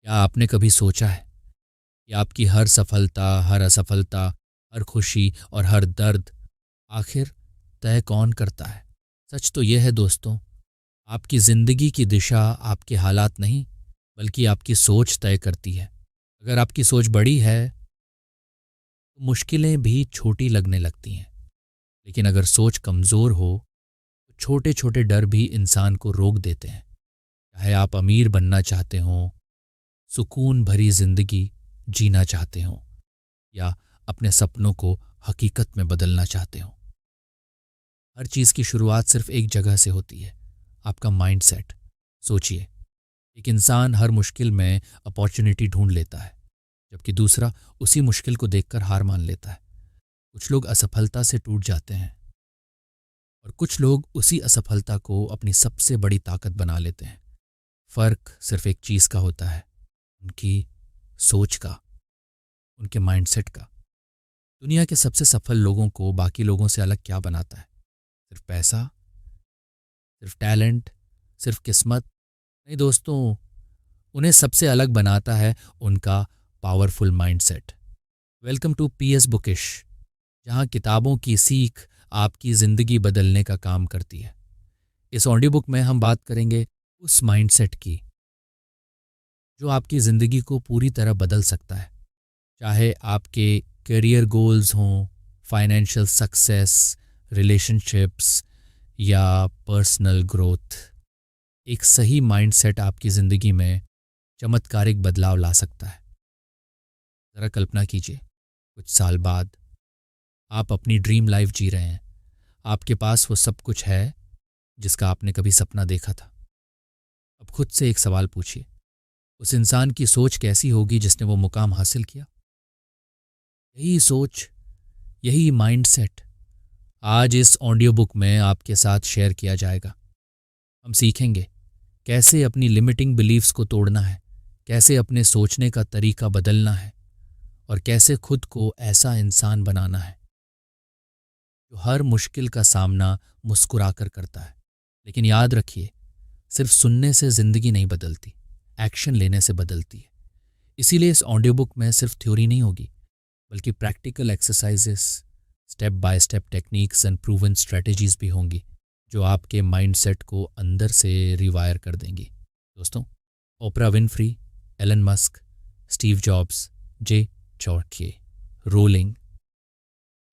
क्या आपने कभी सोचा है कि आपकी हर सफलता, हर असफलता, हर खुशी और हर दर्द आखिर तय कौन करता है? सच तो यह है दोस्तों, आपकी ज़िंदगी की दिशा आपके हालात नहीं, बल्कि आपकी सोच तय करती है। अगर आपकी सोच बड़ी है, तो मुश्किलें भी छोटी लगने लगती हैं। लेकिन अगर सोच कमज़ोर हो, तो छोटे छोटे डर भी इंसान को रोक देते हैं। चाहे आप अमीर बनना चाहते हों, सुकून भरी ज़िंदगी जीना चाहते हों, या अपने सपनों को हकीकत में बदलना चाहते हो। हर चीज़ की शुरुआत सिर्फ एक जगह से होती है, आपका माइंडसेट। सोचिए, एक इंसान हर मुश्किल में अपॉर्चुनिटी ढूंढ लेता है, जबकि दूसरा उसी मुश्किल को देखकर हार मान लेता है। कुछ लोग असफलता से टूट जाते हैं और कुछ लोग उसी असफलता को अपनी सबसे बड़ी ताकत बना लेते हैं। फ़र्क सिर्फ एक चीज़ का होता है, उनकी सोच का, उनके माइंडसेट का। दुनिया के सबसे सफल लोगों को बाकी लोगों से अलग क्या बनाता है? सिर्फ पैसा, सिर्फ टैलेंट, सिर्फ किस्मत? नहीं दोस्तों, उन्हें सबसे अलग बनाता है उनका powerful mindset. Welcome to PS Bookish, जहां किताबों की सीख आपकी ज़िंदगी बदलने का काम करती है। इस ऑडियो बुक में हम बात करेंगे उस माइंडसेट की जो आपकी ज़िंदगी को पूरी तरह बदल सकता है। चाहे आपके करियर गोल्स हों, फाइनेंशियल सक्सेस, रिलेशनशिप्स या पर्सनल ग्रोथ, एक सही माइंडसेट आपकी ज़िंदगी में चमत्कारिक बदलाव ला सकता है। ज़रा कल्पना कीजिए, कुछ साल बाद आप अपनी ड्रीम लाइफ जी रहे हैं। आपके पास वो सब कुछ है जिसका आपने कभी सपना देखा था। अब खुद से एक सवाल पूछिए, उस इंसान की सोच कैसी होगी जिसने वो मुकाम हासिल किया? यही सोच, यही माइंडसेट आज इस ऑडियो बुक में आपके साथ शेयर किया जाएगा। हम सीखेंगे कैसे अपनी लिमिटिंग बिलीव्स को तोड़ना है, कैसे अपने सोचने का तरीका बदलना है, और कैसे खुद को ऐसा इंसान बनाना है जो हर मुश्किल का सामना मुस्कुराकर करता है। लेकिन याद रखिए, सिर्फ सुनने से ज़िंदगी नहीं बदलती, एक्शन लेने से बदलती है। इसीलिए इस ऑडियो बुक में सिर्फ थ्योरी नहीं होगी, बल्कि practical exercises, step by step techniques and proven strategies भी होंगी जो आपके माइंडसेट को अंदर से रिवायर कर देंगी। दोस्तों, Oprah Winfrey, Elon Musk, Steve Jobs, J चौर्किए, रोलिंग,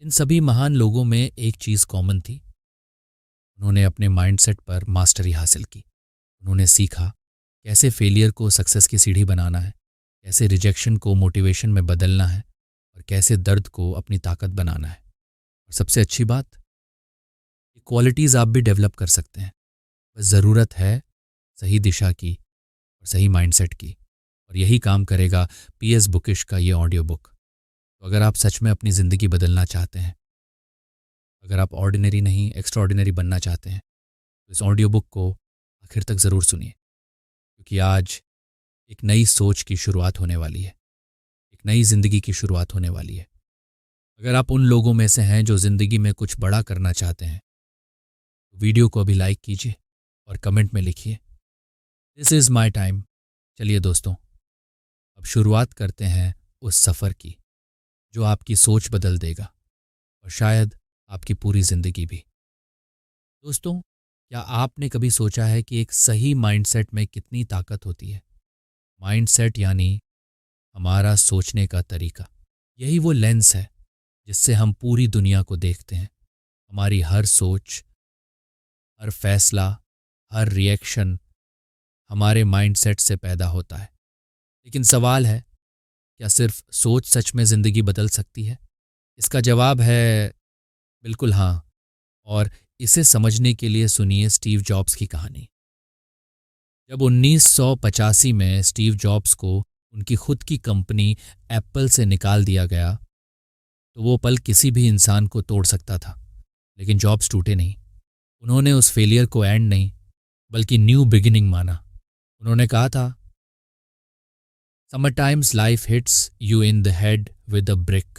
इन सभी महान लोगों में एक चीज़ कॉमन थी। उन्होंने अपने माइंडसेट पर मास्टरी हासिल की। उन्होंने सीखा कैसे फेलियर को सक्सेस की सीढ़ी बनाना है, कैसे रिजेक्शन को मोटिवेशन में बदलना है, और कैसे दर्द को अपनी ताकत बनाना है। और सबसे अच्छी बात, ये क्वालिटीज़ आप भी डेवलप कर सकते हैं। बस ज़रूरत है सही दिशा की और सही माइंडसेट की। और यही काम करेगा पीएस बुकिश का ये ऑडियो बुक। तो अगर आप सच में अपनी ज़िंदगी बदलना चाहते हैं, अगर आप ऑर्डिनरी नहीं एक्स्ट्राऑर्डिनरी बनना चाहते हैं, तो इस ऑडियो बुक को आखिर तक ज़रूर सुनिए, क्योंकि आज एक नई सोच की शुरुआत होने वाली है, एक नई ज़िंदगी की शुरुआत होने वाली है। अगर आप उन लोगों में से हैं जो ज़िंदगी में कुछ बड़ा करना चाहते हैं, तो वीडियो को अभी लाइक कीजिए और कमेंट में लिखिए, दिस इज़ माई टाइम। चलिए दोस्तों, अब शुरुआत करते हैं उस सफ़र की जो आपकी सोच बदल देगा, और शायद आपकी पूरी ज़िंदगी भी। दोस्तों, क्या आपने कभी सोचा है कि एक सही माइंडसेट में कितनी ताकत होती है? माइंडसेट यानी हमारा सोचने का तरीका। यही वो लेंस है जिससे हम पूरी दुनिया को देखते हैं। हमारी हर सोच, हर फैसला, हर रिएक्शन हमारे माइंडसेट से पैदा होता है। लेकिन सवाल है, क्या सिर्फ सोच सच में ज़िंदगी बदल सकती है? इसका जवाब है बिल्कुल हाँ। और इसे समझने के लिए सुनिए स्टीव जॉब्स की कहानी। जब 1985 में स्टीव जॉब्स को उनकी खुद की कंपनी एप्पल से निकाल दिया गया, तो वो पल किसी भी इंसान को तोड़ सकता था। लेकिन जॉब्स टूटे नहीं। उन्होंने उस फेलियर को एंड नहीं, बल्कि न्यू बिगिनिंग माना। उन्होंने कहा था, sometimes life hits you in the head with a brick,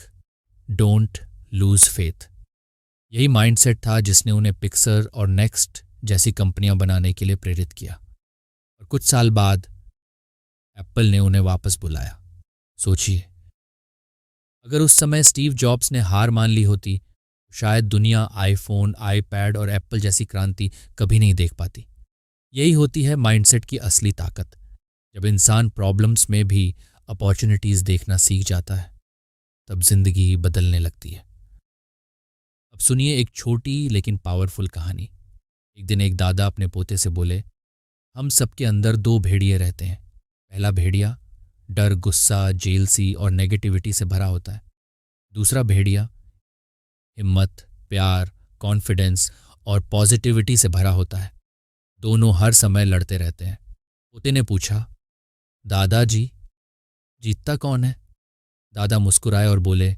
don't lose faith. यही माइंडसेट था जिसने उन्हें पिक्सर और नेक्स्ट जैसी कंपनियां बनाने के लिए प्रेरित किया। और कुछ साल बाद एप्पल ने उन्हें वापस बुलाया। सोचिए, अगर उस समय स्टीव जॉब्स ने हार मान ली होती तो शायद दुनिया आईफोन, आईपैड और एप्पल जैसी क्रांति कभी नहीं देख पाती। यही होती है माइंडसेट की असली ताकत। जब इंसान प्रॉब्लम्स में भी अपॉर्चुनिटीज़ देखना सीख जाता है तब जिंदगी बदलने लगती है। अब सुनिए एक छोटी लेकिन पावरफुल कहानी। एक दिन एक दादा अपने पोते से बोले, हम सबके अंदर दो भेड़िए रहते हैं। पहला भेड़िया डर, गुस्सा, जेलसी और नेगेटिविटी से भरा होता है। दूसरा भेड़िया हिम्मत, प्यार, कॉन्फिडेंस और पॉजिटिविटी से भरा होता है। दोनों हर समय लड़ते रहते हैं। पोते ने पूछा, दादाजी जीतता कौन है? दादा मुस्कुराए और बोले,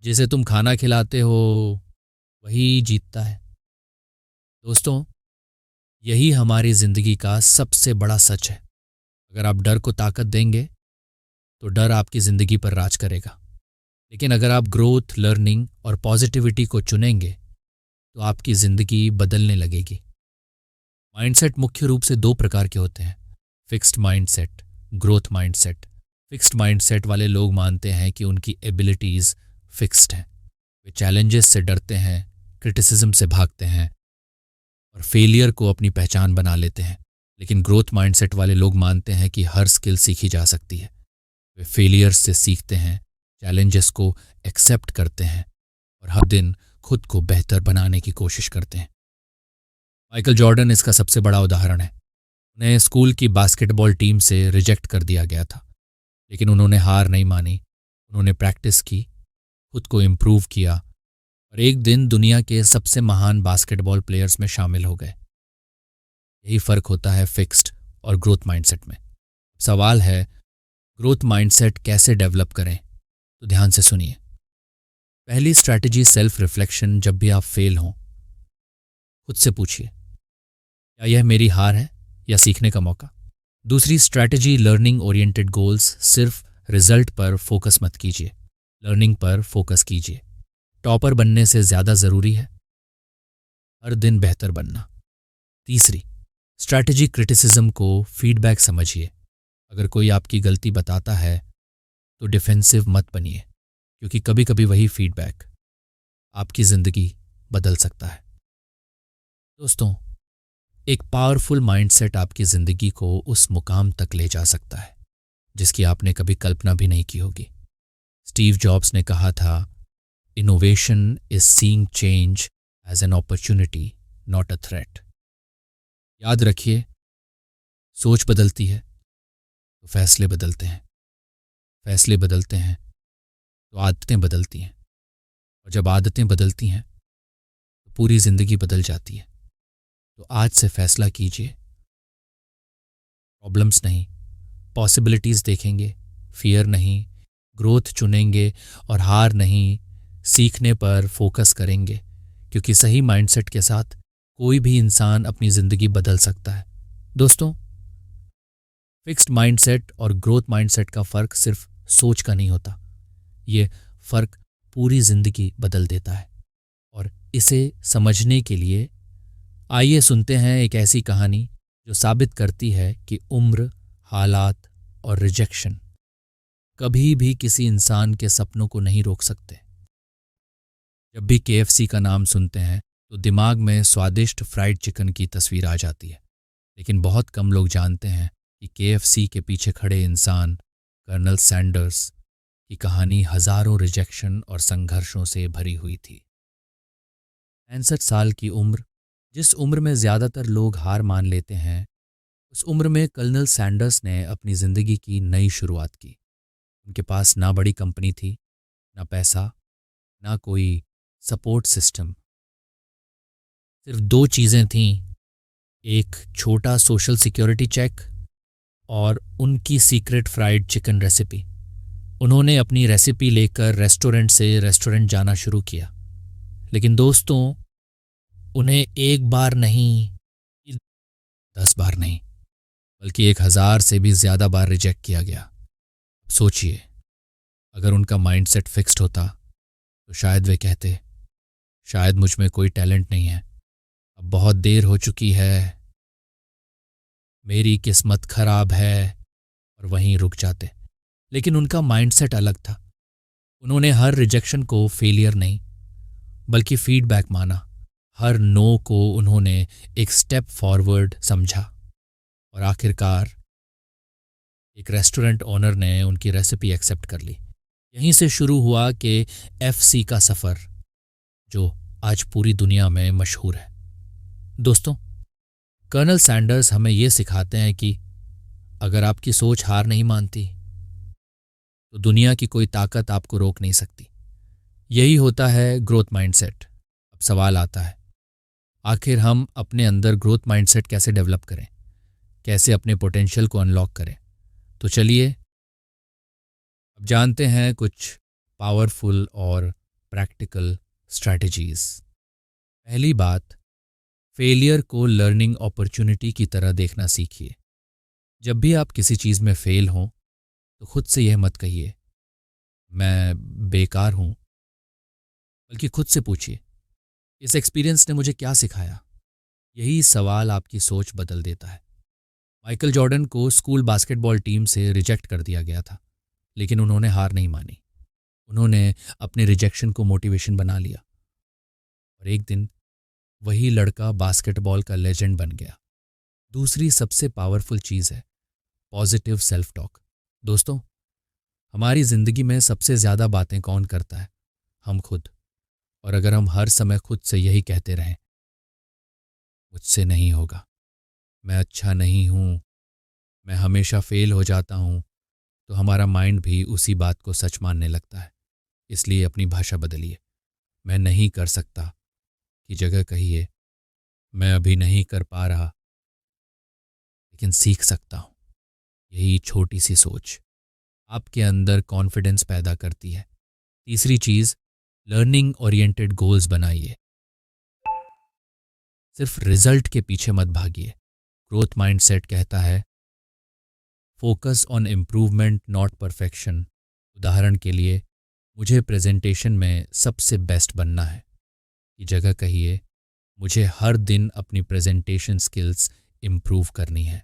जिसे तुम खाना खिलाते हो वही जीतता है। दोस्तों, यही हमारी जिंदगी का सबसे बड़ा सच है। अगर आप डर को ताकत देंगे तो डर आपकी जिंदगी पर राज करेगा, लेकिन अगर आप ग्रोथ, लर्निंग और पॉजिटिविटी को चुनेंगे तो आपकी जिंदगी बदलने लगेगी। माइंडसेट मुख्य रूप से दो प्रकार के होते हैं, fixed mindset, growth mindset. Fixed mindset वाले लोग मानते हैं कि उनकी एबिलिटीज़ फिक्स्ड हैं। वे चैलेंजेस से डरते हैं, क्रिटिसिज्म से भागते हैं और फेलियर को अपनी पहचान बना लेते हैं। लेकिन ग्रोथ माइंडसेट वाले लोग मानते हैं कि हर स्किल सीखी जा सकती है। वे फेलियर्स से सीखते हैं, चैलेंजेस को एक्सेप्ट करते हैं और हर दिन खुद को बेहतर बनाने की कोशिश करते हैं। माइकल जॉर्डन इसका सबसे बड़ा उदाहरण है। उन्हें स्कूल की बास्केटबॉल टीम से रिजेक्ट कर दिया गया था, लेकिन उन्होंने हार नहीं मानी। उन्होंने प्रैक्टिस की, खुद को इम्प्रूव किया और एक दिन दुनिया के सबसे महान बास्केटबॉल प्लेयर्स में शामिल हो गए। यही फ़र्क होता है फिक्स्ड और ग्रोथ माइंडसेट में। सवाल है, ग्रोथ माइंडसेट कैसे डेवलप करें? तो ध्यान से सुनिए। पहली स्ट्रैटेजी सेल्फ रिफ्लेक्शन। जब भी आप फेल हों, खुद से पूछिए, क्या यह मेरी हार है या सीखने का मौका? दूसरी स्ट्रैटेजी लर्निंग ओरिएंटेड गोल्स। सिर्फ रिजल्ट पर फोकस मत कीजिए, लर्निंग पर फोकस कीजिए। टॉपर बनने से ज़्यादा ज़रूरी है हर दिन बेहतर बनना। तीसरी स्ट्रैटेजी क्रिटिसिज्म को फीडबैक समझिए। अगर कोई आपकी गलती बताता है तो डिफेंसिव मत बनिए, क्योंकि कभी कभी वही फीडबैक आपकी ज़िंदगी बदल सकता है। दोस्तों, एक पावरफुल माइंडसेट आपकी ज़िंदगी को उस मुकाम तक ले जा सकता है जिसकी आपने कभी कल्पना भी नहीं की होगी। स्टीव जॉब्स ने कहा था, innovation is seeing change as an opportunity, not a threat. याद रखिए, सोच बदलती है तो फैसले बदलते हैं, फैसले बदलते हैं तो आदतें बदलती हैं, और जब आदतें बदलती हैं तो पूरी ज़िंदगी बदल जाती है। तो आज से फैसला कीजिए, प्रॉब्लम्स नहीं पॉसिबिलिटीज़ देखेंगे, फियर नहीं ग्रोथ चुनेंगे और हार नहीं सीखने पर फोकस करेंगे, क्योंकि सही माइंडसेट के साथ कोई भी इंसान अपनी ज़िंदगी बदल सकता है। दोस्तों, फिक्स्ड माइंडसेट और ग्रोथ माइंडसेट का फ़र्क सिर्फ सोच का नहीं होता, ये फ़र्क पूरी ज़िंदगी बदल देता है। और इसे समझने के लिए आइए सुनते हैं एक ऐसी कहानी जो साबित करती है कि उम्र, हालात और रिजेक्शन कभी भी किसी इंसान के सपनों को नहीं रोक सकते। जब भी KFC का नाम सुनते हैं तो दिमाग में स्वादिष्ट फ्राइड चिकन की तस्वीर आ जाती है, लेकिन बहुत कम लोग जानते हैं कि KFC के पीछे खड़े इंसान कर्नल सैंडर्स की कहानी हजारों रिजेक्शन और संघर्षों से भरी हुई थी। 65 साल की उम्र, जिस उम्र में ज़्यादातर लोग हार मान लेते हैं, उस उम्र में कर्नल सैंडर्स ने अपनी ज़िंदगी की नई शुरुआत की। उनके पास ना बड़ी कंपनी थी, ना पैसा, ना कोई सपोर्ट सिस्टम। सिर्फ दो चीज़ें थीं, एक छोटा सोशल सिक्योरिटी चेक और उनकी सीक्रेट फ्राइड चिकन रेसिपी। उन्होंने अपनी रेसिपी लेकर रेस्टोरेंट से रेस्टोरेंट जाना शुरू किया, लेकिन दोस्तों, उन्हें एक बार नहीं, 10 बार नहीं, बल्कि 1000 से भी ज़्यादा बार रिजेक्ट किया गया। सोचिए, अगर उनका माइंडसेट फिक्स्ड होता तो शायद वे कहते, शायद मुझ में कोई टैलेंट नहीं है, अब बहुत देर हो चुकी है, मेरी किस्मत खराब है, और वहीं रुक जाते। लेकिन उनका माइंडसेट अलग था। उन्होंने हर रिजेक्शन को फेलियर नहीं बल्कि फीडबैक माना। हर नो को उन्होंने एक स्टेप फॉरवर्ड समझा। और आखिरकार एक रेस्टोरेंट ओनर ने उनकी रेसिपी एक्सेप्ट कर ली। यहीं से शुरू हुआ कि FC का सफ़र, जो आज पूरी दुनिया में मशहूर है। दोस्तों, कर्नल सैंडर्स हमें ये सिखाते हैं कि अगर आपकी सोच हार नहीं मानती तो दुनिया की कोई ताकत आपको रोक नहीं सकती। यही होता है ग्रोथ माइंडसेट। अब सवाल आता है, आखिर हम अपने अंदर ग्रोथ माइंडसेट कैसे डेवलप करें, कैसे अपने पोटेंशियल को अनलॉक करें? तो चलिए अब जानते हैं कुछ पावरफुल और प्रैक्टिकल स्ट्रैटेजीज। पहली बात, फेलियर को लर्निंग अपॉर्चुनिटी की तरह देखना सीखिए। जब भी आप किसी चीज़ में फेल हों तो खुद से यह मत कहिए मैं बेकार हूँ, बल्कि खुद से पूछिए इस एक्सपीरियंस ने मुझे क्या सिखाया। यही सवाल आपकी सोच बदल देता है। माइकल जॉर्डन को स्कूल बास्केटबॉल टीम से रिजेक्ट कर दिया गया था, लेकिन उन्होंने हार नहीं मानी। उन्होंने अपने रिजेक्शन को मोटिवेशन बना लिया और एक दिन वही लड़का बास्केटबॉल का लेजेंड बन गया। दूसरी सबसे पावरफुल चीज़ है पॉजिटिव सेल्फ टॉक। दोस्तों, हमारी ज़िंदगी में सबसे ज़्यादा बातें कौन करता है? हम खुद। और अगर हम हर समय खुद से यही कहते रहें, मुझसे नहीं होगा, मैं अच्छा नहीं हूँ, मैं हमेशा फेल हो जाता हूँ, तो हमारा माइंड भी उसी बात को सच मानने लगता है। इसलिए अपनी भाषा बदलिए। मैं नहीं कर सकता की जगह कहिए मैं अभी नहीं कर पा रहा, लेकिन सीख सकता हूँ। यही छोटी सी सोच आपके अंदर कॉन्फिडेंस पैदा करती है। तीसरी चीज़, लर्निंग ओरिएंटेड गोल्स बनाइए। सिर्फ रिजल्ट के पीछे मत भागिए। ग्रोथ माइंडसेट कहता है focus on improvement not perfection. उदाहरण के लिए, मुझे प्रेजेंटेशन में सबसे बेस्ट बनना है की जगह कहिए मुझे हर दिन अपनी प्रेजेंटेशन स्किल्स इम्प्रूव करनी है।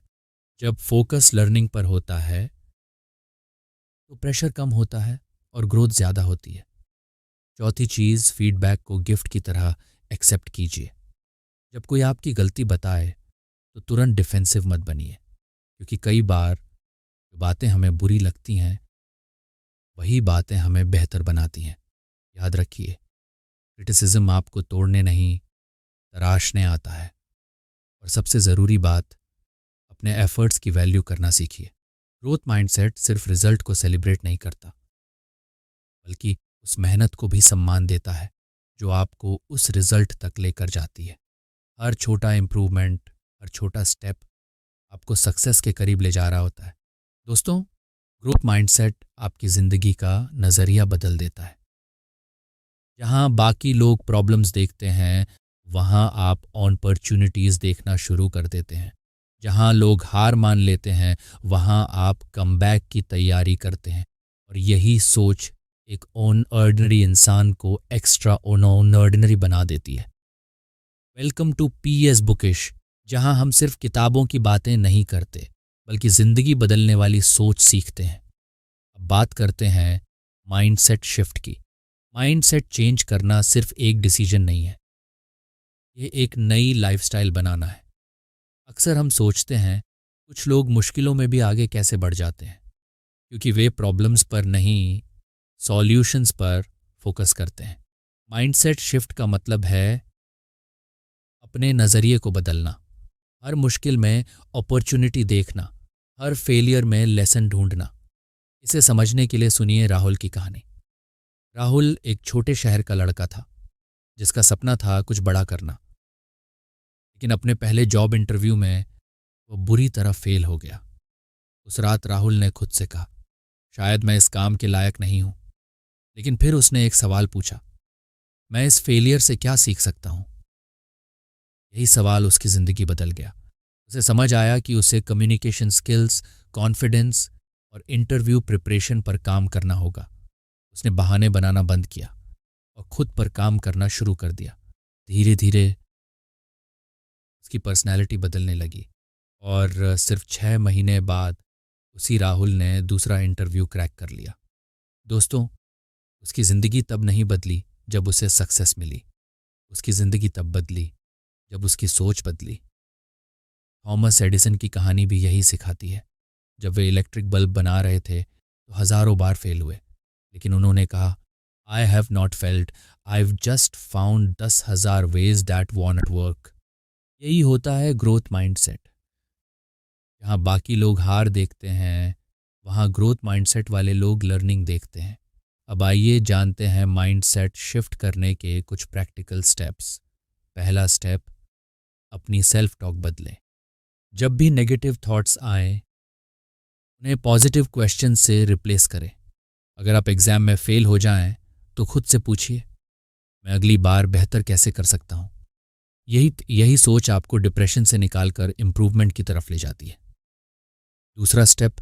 जब फोकस लर्निंग पर होता है तो प्रेशर कम होता है और ग्रोथ ज़्यादा होती है। चौथी चीज़, फीडबैक को गिफ्ट की तरह एक्सेप्ट कीजिए। जब कोई आपकी गलती बताए तो तुरंत डिफेंसिव मत बनिए, क्योंकि कई बार जो बातें हमें बुरी लगती हैं वही बातें हमें बेहतर बनाती हैं। याद रखिए, क्रिटिसिज्म आपको तोड़ने नहीं तराशने आता है। और सबसे ज़रूरी बात, अपने एफर्ट्स की वैल्यू करना सीखिए। ग्रोथ माइंडसेट सिर्फ रिजल्ट को सेलिब्रेट नहीं करता, बल्कि उस मेहनत को भी सम्मान देता है जो आपको उस रिजल्ट तक लेकर जाती है। हर छोटा इम्प्रूवमेंट, हर छोटा स्टेप आपको सक्सेस के करीब ले जा रहा होता है। दोस्तों, ग्रोथ माइंडसेट आपकी ज़िंदगी का नज़रिया बदल देता है। जहाँ बाकी लोग प्रॉब्लम्स देखते हैं, वहाँ आप अपॉर्चुनिटीज़ देखना शुरू कर देते हैं। जहाँ लोग हार मान लेते हैं, वहाँ आप कमबैक की तैयारी करते हैं। और यही सोच एक ऑर्डिनरी इंसान को एक्स्ट्रा ऑर्डिनरी बना देती है। वेलकम टू PS बुकिश, जहाँ हम सिर्फ किताबों की बातें नहीं करते, बल्कि ज़िंदगी बदलने वाली सोच सीखते हैं। अब बात करते हैं माइंडसेट शिफ्ट की। माइंडसेट चेंज करना सिर्फ एक डिसीजन नहीं है, ये एक नई लाइफस्टाइल बनाना है। अक्सर हम सोचते हैं कुछ लोग मुश्किलों में भी आगे कैसे बढ़ जाते हैं, क्योंकि वे प्रॉब्लम्स पर नहीं, सॉल्यूशंस पर फोकस करते हैं। माइंडसेट शिफ्ट का मतलब है अपने नज़रिए को बदलना, हर मुश्किल में अपॉर्चुनिटी देखना, हर फेलियर में लेसन ढूंढना। इसे समझने के लिए सुनिए राहुल की कहानी। राहुल एक छोटे शहर का लड़का था जिसका सपना था कुछ बड़ा करना, लेकिन अपने पहले जॉब इंटरव्यू में वो बुरी तरह फेल हो गया। उस रात राहुल ने खुद से कहा, शायद मैं इस काम के लायक नहीं हूँ। लेकिन फिर उसने एक सवाल पूछा, मैं इस फेलियर से क्या सीख सकता हूँ? यही सवाल उसकी ज़िंदगी बदल गया। उसे समझ आया कि उसे कम्युनिकेशन स्किल्स, कॉन्फिडेंस और इंटरव्यू प्रिपरेशन पर काम करना होगा। उसने बहाने बनाना बंद किया और खुद पर काम करना शुरू कर दिया। धीरे धीरे उसकी पर्सनैलिटी बदलने लगी और सिर्फ 6 महीने बाद उसी राहुल ने दूसरा इंटरव्यू क्रैक कर लिया। दोस्तों, उसकी ज़िंदगी तब नहीं बदली जब उसे सक्सेस मिली, उसकी ज़िंदगी तब बदली जब उसकी सोच बदली। थॉमस एडिसन की कहानी भी यही सिखाती है। जब वे इलेक्ट्रिक बल्ब बना रहे थे तो हज़ारों बार फेल हुए, लेकिन उन्होंने कहा, I have not failed, I have just found 10,000 ways that want work. यही होता है ग्रोथ माइंडसेट। जहाँ बाकी लोग हार देखते हैं, वहाँ ग्रोथ माइंडसेट वाले लोग लर्निंग देखते हैं। अब आइए जानते हैं माइंडसेट शिफ्ट करने के कुछ प्रैक्टिकल स्टेप्स। पहला स्टेप, अपनी सेल्फ टॉक बदलें। जब भी नेगेटिव थॉट्स आए, उन्हें पॉजिटिव क्वेश्चन से रिप्लेस करें। अगर आप एग्ज़ाम में फ़ेल हो जाएं, तो खुद से पूछिए, मैं अगली बार बेहतर कैसे कर सकता हूँ। यही सोच आपको डिप्रेशन से निकालकर इम्प्रूवमेंट की तरफ ले जाती है। दूसरा स्टेप,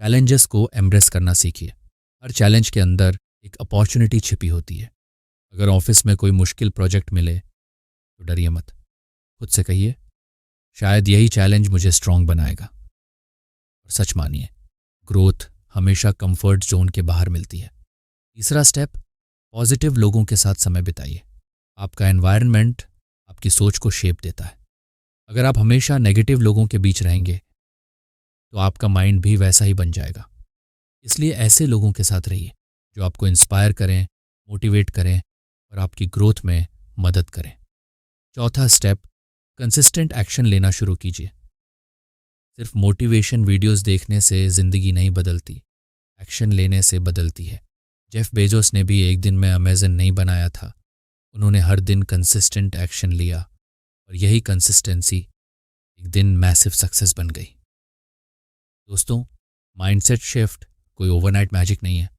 चैलेंजेस को एम्ब्रेस करना सीखिए। हर चैलेंज के अंदर एक अपॉर्चुनिटी छिपी होती है। अगर ऑफिस में कोई मुश्किल प्रोजेक्ट मिले तो डरिए मत। खुद से कहिए, शायद यही चैलेंज मुझे स्ट्रांग बनाएगा। और सच मानिए, ग्रोथ हमेशा कंफर्ट जोन के बाहर मिलती है। तीसरा स्टेप, पॉजिटिव लोगों के साथ समय बिताइए। आपका एनवायरनमेंट आपकी सोच को शेप देता है। अगर आप हमेशा नेगेटिव लोगों के बीच रहेंगे तो आपका माइंड भी वैसा ही बन जाएगा। इसलिए ऐसे लोगों के साथ रहिए जो आपको इंस्पायर करें, मोटिवेट करें और आपकी ग्रोथ में मदद करें। चौथा स्टेप, कंसिस्टेंट एक्शन लेना शुरू कीजिए। सिर्फ मोटिवेशन वीडियोस देखने से ज़िंदगी नहीं बदलती, एक्शन लेने से बदलती है। जेफ बेजोस ने भी एक दिन में अमेज़न नहीं बनाया था। उन्होंने हर दिन कंसिस्टेंट एक्शन लिया और यही कंसिस्टेंसी एक दिन मैसिव सक्सेस बन गई। दोस्तों, माइंडसेट शिफ्ट कोई ओवरनाइट मैजिक नहीं है,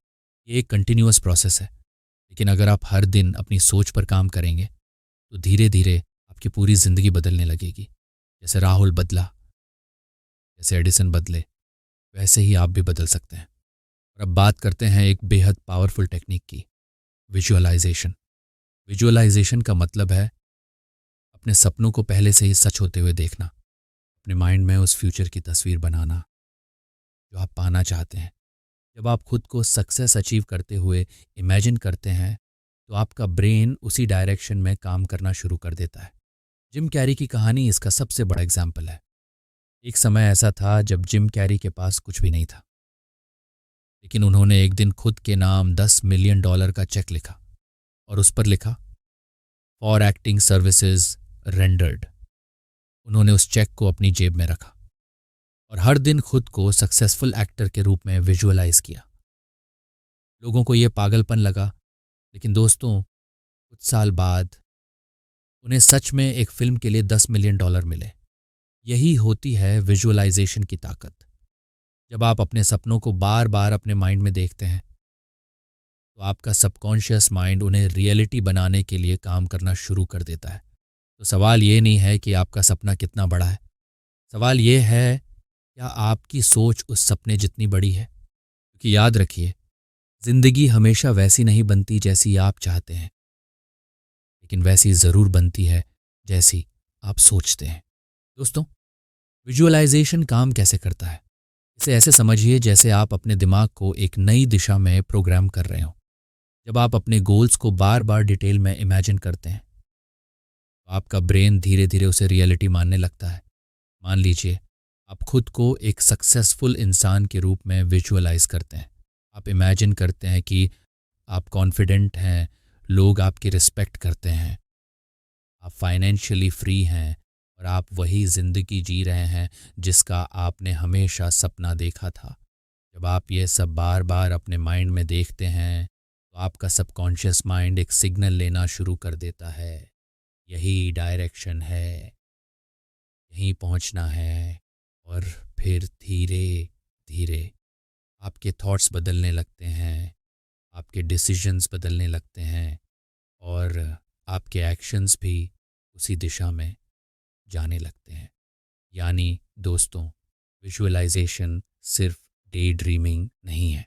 ये एक कंटिन्यूअस प्रोसेस है। लेकिन अगर आप हर दिन अपनी सोच पर काम करेंगे तो धीरे धीरे आपकी पूरी ज़िंदगी बदलने लगेगी। जैसे राहुल बदला, जैसे एडिसन बदले, वैसे ही आप भी बदल सकते हैं। और अब बात करते हैं एक बेहद पावरफुल टेक्निक की, विजुअलाइजेशन। विजुअलाइजेशन का मतलब है अपने सपनों को पहले से ही सच होते हुए देखना, अपने माइंड में उस फ्यूचर की तस्वीर बनाना जो आप पाना चाहते हैं। जब आप खुद को सक्सेस अचीव करते हुए इमेजिन करते हैं तो आपका ब्रेन उसी डायरेक्शन में काम करना शुरू कर देता है। जिम कैरी की कहानी इसका सबसे बड़ा एग्जाम्पल है। एक समय ऐसा था जब जिम कैरी के पास कुछ भी नहीं था, लेकिन उन्होंने एक दिन खुद के नाम $10 मिलियन का चेक लिखा और उस पर लिखा, फॉर एक्टिंग सर्विसेज रेंडर्ड। उन्होंने उस चेक को अपनी जेब में रखा और हर दिन खुद को सक्सेसफुल एक्टर के रूप में विजुअलाइज किया। लोगों को ये पागलपन लगा, लेकिन दोस्तों, कुछ साल बाद उन्हें सच में एक फिल्म के लिए $10 मिलियन मिले। यही होती है विजुअलाइजेशन की ताकत। जब आप अपने सपनों को बार बार अपने माइंड में देखते हैं तो आपका सबकॉन्शियस माइंड उन्हें रियलिटी बनाने के लिए काम करना शुरू कर देता है। तो सवाल ये नहीं है कि आपका सपना कितना बड़ा है, सवाल ये है क्या आपकी सोच उस सपने जितनी बड़ी है। क्योंकि याद रखिए, ज़िंदगी हमेशा वैसी नहीं बनती जैसी आप चाहते हैं, लेकिन वैसी ज़रूर बनती है जैसी आप सोचते हैं। दोस्तों, विजुअलाइजेशन काम कैसे करता है, इसे ऐसे समझिए जैसे आप अपने दिमाग को एक नई दिशा में प्रोग्राम कर रहे हो। जब आप अपने गोल्स को बार बार डिटेल में इमेजिन करते हैं तो आपका ब्रेन धीरे धीरे उसे रियलिटी मानने लगता है। मान लीजिए आप खुद को एक सक्सेसफुल इंसान के रूप में विजुअलाइज करते हैं। आप इमेजिन करते हैं कि आप कॉन्फिडेंट हैं, लोग आपकी रिस्पेक्ट करते हैं, आप फाइनेंशियली फ्री हैं और आप वही ज़िंदगी जी रहे हैं जिसका आपने हमेशा सपना देखा था। जब आप ये सब बार बार अपने माइंड में देखते हैं तो आपका सबकॉन्शियस माइंड एक सिग्नल लेना शुरू कर देता है, यही डायरेक्शन है, यहीं पहुंचना है। और फिर धीरे धीरे आपके थॉट्स बदलने लगते हैं, आपके डिसीजंस बदलने लगते हैं और आपके एक्शंस भी उसी दिशा में जाने लगते हैं। यानी दोस्तों, विजुअलाइजेशन सिर्फ डे ड्रीमिंग नहीं है,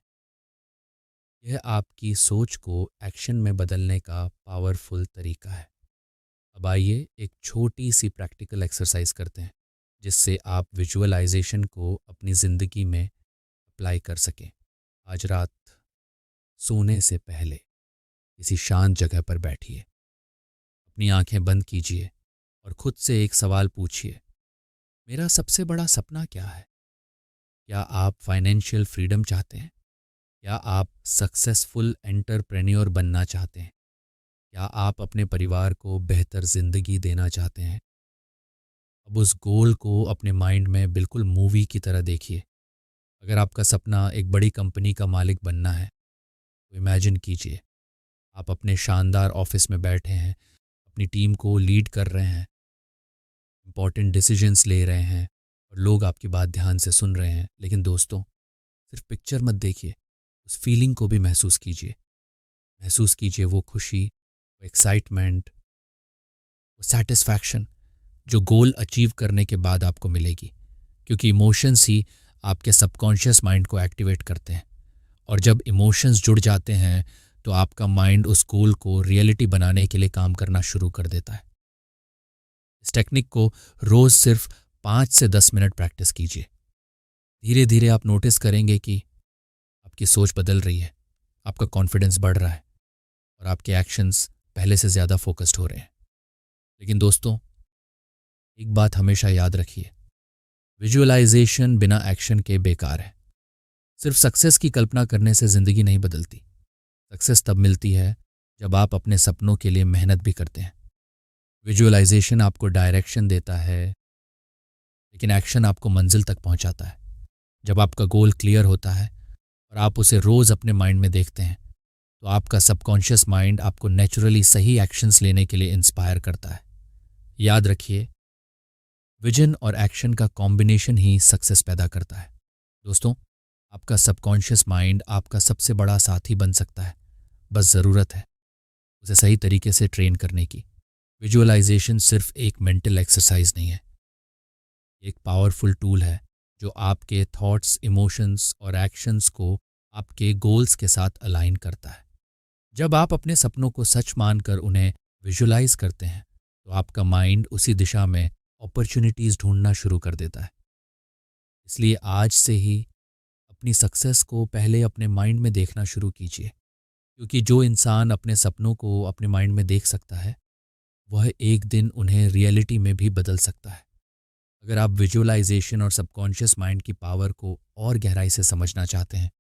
यह आपकी सोच को एक्शन में बदलने का पावरफुल तरीका है। अब आइए एक छोटी सी प्रैक्टिकल एक्सरसाइज करते हैं जिससे आप विजुअलाइजेशन को अपनी ज़िंदगी में अप्लाई कर सकें। आज रात सोने से पहले किसी शांत जगह पर बैठिए, अपनी आंखें बंद कीजिए और खुद से एक सवाल पूछिए, मेरा सबसे बड़ा सपना क्या है? क्या आप फाइनेंशियल फ्रीडम चाहते हैं? क्या आप सक्सेसफुल एंटरप्रेन्योर बनना चाहते हैं? क्या आप अपने परिवार को बेहतर ज़िंदगी देना चाहते हैं? अब उस गोल को अपने माइंड में बिल्कुल मूवी की तरह देखिए। अगर आपका सपना एक बड़ी कंपनी का मालिक बनना है तो इमेजिन कीजिए आप अपने शानदार ऑफिस में बैठे हैं, अपनी टीम को लीड कर रहे हैं, इंपॉर्टेंट डिसीजंस ले रहे हैं और लोग आपकी बात ध्यान से सुन रहे हैं। लेकिन दोस्तों, सिर्फ पिक्चर मत देखिए, उस फीलिंग को भी महसूस कीजिए। महसूस कीजिए वो खुशी, वो एक्साइटमेंट, वो सेटिस्फैक्शन जो गोल अचीव करने के बाद आपको मिलेगी। क्योंकि इमोशंस ही आपके सबकॉन्शियस माइंड को एक्टिवेट करते हैं, और जब इमोशंस जुड़ जाते हैं तो आपका माइंड उस गोल को रियलिटी बनाने के लिए काम करना शुरू कर देता है। इस टेक्निक को रोज़ सिर्फ 5 से 10 मिनट प्रैक्टिस कीजिए। धीरे धीरे आप नोटिस करेंगे कि आपकी सोच बदल रही है, आपका कॉन्फिडेंस बढ़ रहा है और आपके एक्शंस पहले से ज़्यादा फोकस्ड हो रहे हैं। लेकिन दोस्तों, एक बात हमेशा याद रखिए, विजुअलाइजेशन बिना एक्शन के बेकार है। सिर्फ सक्सेस की कल्पना करने से ज़िंदगी नहीं बदलती। सक्सेस तब मिलती है जब आप अपने सपनों के लिए मेहनत भी करते हैं। विजुअलाइजेशन आपको डायरेक्शन देता है, लेकिन एक्शन आपको मंजिल तक पहुंचाता है। जब आपका गोल क्लियर होता है और आप उसे रोज़ अपने माइंड में देखते हैं तो आपका सबकॉन्शियस माइंड आपको नेचुरली सही एक्शंस लेने के लिए इंस्पायर करता है। याद रखिए, विजन और एक्शन का कॉम्बिनेशन ही सक्सेस पैदा करता है। दोस्तों, आपका सबकॉन्शियस माइंड आपका सबसे बड़ा साथी बन सकता है। बस ज़रूरत है उसे सही तरीके से ट्रेन करने की। विजुअलाइजेशन सिर्फ एक मेंटल एक्सरसाइज नहीं है, एक पावरफुल टूल है जो आपके थॉट्स, इमोशंस और एक्शंस को आपके गोल्स के साथ अलाइन करता है। जब आप अपने सपनों को सच मानकर उन्हें विजुअलाइज करते हैं तो आपका माइंड उसी दिशा में अपॉर्चुनिटीज़ ढूंढना शुरू कर देता है। इसलिए आज से ही अपनी सक्सेस को पहले अपने माइंड में देखना शुरू कीजिए, क्योंकि जो इंसान अपने सपनों को अपने माइंड में देख सकता है वह एक दिन उन्हें रियलिटी में भी बदल सकता है। अगर आप विजुअलाइजेशन और सबकॉन्शियस माइंड की पावर को और गहराई से समझना चाहते हैं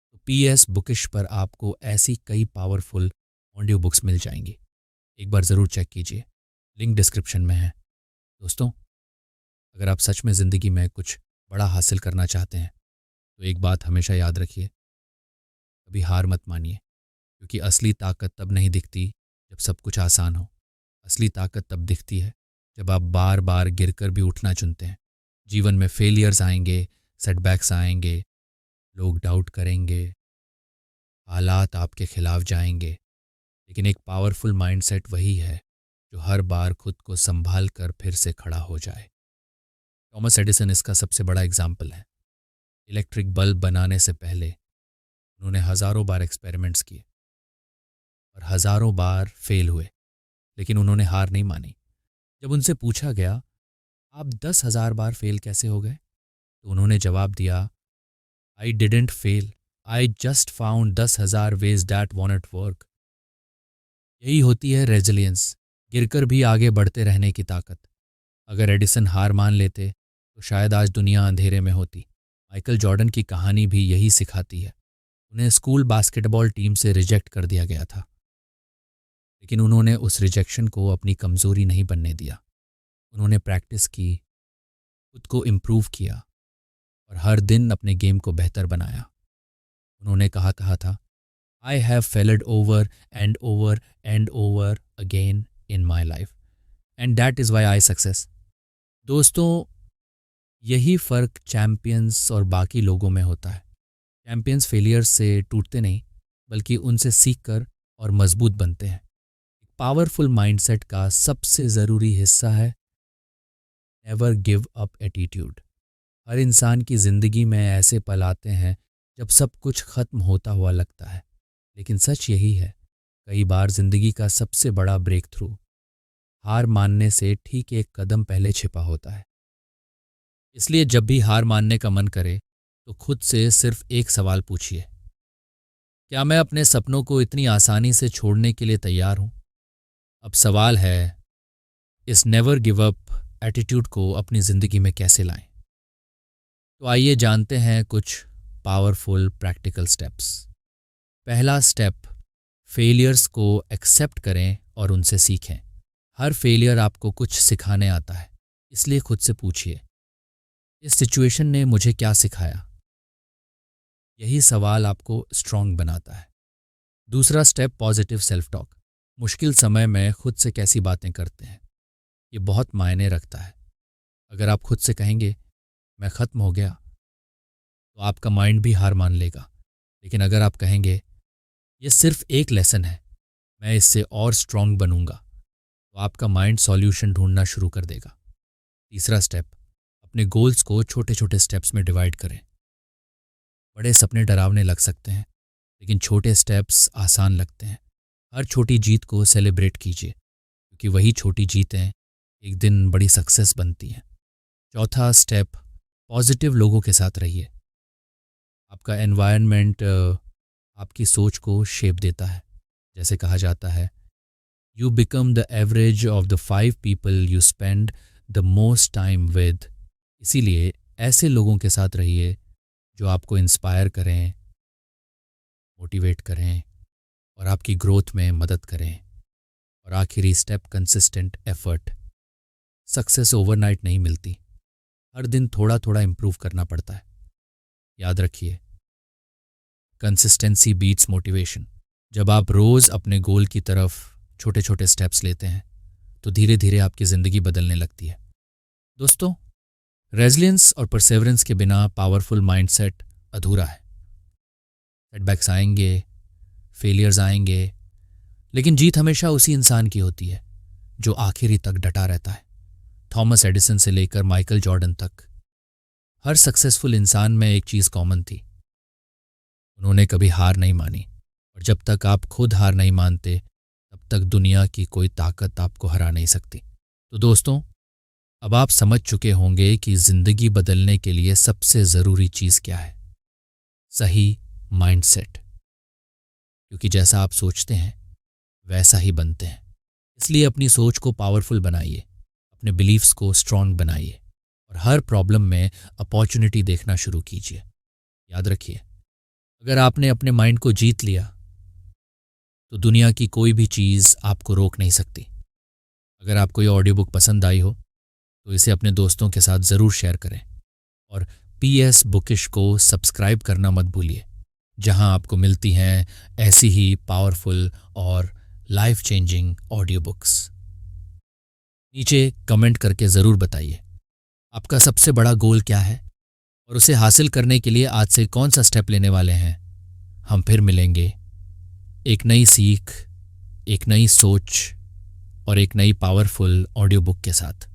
तो PS बुकिश पर आपको ऐसी कई पावरफुल ऑडियो बुक्स मिल जाएंगी। एक बार ज़रूर चेक कीजिए, लिंक डिस्क्रिप्शन में है। दोस्तों, अगर आप सच में ज़िंदगी में कुछ बड़ा हासिल करना चाहते हैं तो एक बात हमेशा याद रखिए, कभी हार मत मानिए। क्योंकि असली ताकत तब नहीं दिखती जब सब कुछ आसान हो। असली ताकत तब दिखती है जब आप बार बार गिरकर भी उठना चुनते हैं। जीवन में फेलियर्स आएंगे, सेटबैक्स आएंगे, लोग डाउट करेंगे, हालात आपके खिलाफ जाएंगे, लेकिन एक पावरफुल माइंडसेट वही है जो हर बार खुद को संभाल कर फिर से खड़ा हो जाए। थॉमस एडिसन इसका सबसे बड़ा एग्जाम्पल है। इलेक्ट्रिक बल्ब बनाने से पहले उन्होंने हज़ारों बार एक्सपेरिमेंट्स किए और हज़ारों बार फेल हुए, लेकिन उन्होंने हार नहीं मानी। जब उनसे पूछा गया, आप 10,000 बार फेल कैसे हो गए, तो उन्होंने जवाब दिया, I didn't fail, I just found 10,000 ways that want work. यही होती है रेजिलियंस, गिरकर भी आगे बढ़ते रहने की ताकत। अगर एडिसन हार मान लेते तो शायद आज दुनिया अंधेरे में होती। माइकल जॉर्डन की कहानी भी यही सिखाती है। उन्हें स्कूल बास्केटबॉल टीम से रिजेक्ट कर दिया गया था, लेकिन उन्होंने उस रिजेक्शन को अपनी कमज़ोरी नहीं बनने दिया। उन्होंने प्रैक्टिस की, खुद को इम्प्रूव किया और हर दिन अपने गेम को बेहतर बनाया। उन्होंने कहा था, I have failed over and over and over again in my life and that is why I success. दोस्तों, यही फ़र्क चैम्पियंस और बाकी लोगों में होता है। चैम्पियंस फेलियर्स से टूटते नहीं, बल्कि उनसे सीखकर और मजबूत बनते हैं। पावरफुल माइंडसेट का सबसे ज़रूरी हिस्सा है नेवर गिव अप एटीट्यूड। हर इंसान की ज़िंदगी में ऐसे पल आते हैं जब सब कुछ ख़त्म होता हुआ लगता है, लेकिन सच यही है, कई बार ज़िंदगी का सबसे बड़ा ब्रेक थ्रू हार मानने से ठीक एक कदम पहले छिपा होता है। इसलिए जब भी हार मानने का मन करे तो खुद से सिर्फ एक सवाल पूछिए, क्या मैं अपने सपनों को इतनी आसानी से छोड़ने के लिए तैयार हूं? अब सवाल है, इस नेवर गिव अप एटीट्यूड को अपनी ज़िंदगी में कैसे लाएं? तो आइए जानते हैं कुछ पावरफुल प्रैक्टिकल स्टेप्स। पहला स्टेप, फेलियर्स को एक्सेप्ट करें और उनसे सीखें। हर फेलियर आपको कुछ सिखाने आता है, इसलिए खुद से पूछिए, इस सिचुएशन ने मुझे क्या सिखाया? यही सवाल आपको स्ट्रांग बनाता है। दूसरा स्टेप, पॉजिटिव सेल्फ टॉक। मुश्किल समय में खुद से कैसी बातें करते हैं, ये बहुत मायने रखता है। अगर आप खुद से कहेंगे मैं ख़त्म हो गया, तो आपका माइंड भी हार मान लेगा। लेकिन अगर आप कहेंगे ये सिर्फ एक लेसन है, मैं इससे और स्ट्रांग बनूंगा, तो आपका माइंड सॉल्यूशन ढूंढना शुरू कर देगा। तीसरा स्टेप, अपने गोल्स को छोटे छोटे स्टेप्स में डिवाइड करें। बड़े सपने डरावने लग सकते हैं, लेकिन छोटे स्टेप्स आसान लगते हैं। हर छोटी जीत को सेलिब्रेट कीजिए, क्योंकि वही छोटी जीतें एक दिन बड़ी सक्सेस बनती हैं। चौथा स्टेप, पॉजिटिव लोगों के साथ रहिए। आपका एनवायरनमेंट आपकी सोच को शेप देता है। जैसे कहा जाता है, you become the average of the 5 people you spend the most time with. इसीलिए ऐसे लोगों के साथ रहिए जो आपको इंस्पायर करें, मोटिवेट करें और आपकी ग्रोथ में मदद करें। और आखिरी step, consistent effort. Success overnight नहीं मिलती, हर दिन थोड़ा थोड़ा इम्प्रूव करना पड़ता है। याद रखिए, कंसिस्टेंसी बीट्स मोटिवेशन। जब आप रोज़ अपने गोल की तरफ छोटे छोटे स्टेप्स लेते हैं, तो धीरे धीरे आपकी ज़िंदगी बदलने लगती है। दोस्तों, रेजिलियंस और परसेवरेंस के बिना पावरफुल माइंडसेट अधूरा है। सेटबैक्स आएंगे, फेलियर्स आएंगे, लेकिन जीत हमेशा उसी इंसान की होती है जो आखिरी तक डटा रहता है। थॉमस एडिसन से लेकर माइकल जॉर्डन तक, हर सक्सेसफुल इंसान में एक चीज़ कॉमन थी, उन्होंने कभी हार नहीं मानी। और जब तक आप खुद हार नहीं मानते, तब तक दुनिया की कोई ताकत आपको हरा नहीं सकती। तो दोस्तों, अब आप समझ चुके होंगे कि ज़िंदगी बदलने के लिए सबसे ज़रूरी चीज़ क्या है। सही माइंडसेट, क्योंकि जैसा आप सोचते हैं वैसा ही बनते हैं। इसलिए अपनी सोच को पावरफुल बनाइए, अपने बिलीव्स को स्ट्रांग बनाइए और हर प्रॉब्लम में अपॉर्चुनिटी देखना शुरू कीजिए। याद रखिए, अगर आपने अपने माइंड को जीत लिया, तो दुनिया की कोई भी चीज़ आपको रोक नहीं सकती। अगर आपको ये ऑडियो बुक पसंद आई हो, तो इसे अपने दोस्तों के साथ ज़रूर शेयर करें। और PS बुकिश को सब्सक्राइब करना मत भूलिए, जहां आपको मिलती हैं ऐसी ही पावरफुल और लाइफ चेंजिंग ऑडियो बुक्स। नीचे कमेंट करके ज़रूर बताइए, आपका सबसे बड़ा गोल क्या है और उसे हासिल करने के लिए आज से कौन सा स्टेप लेने वाले हैं। हम फिर मिलेंगे एक नई सीख, एक नई सोच और एक नई पावरफुल ऑडियो बुक के साथ।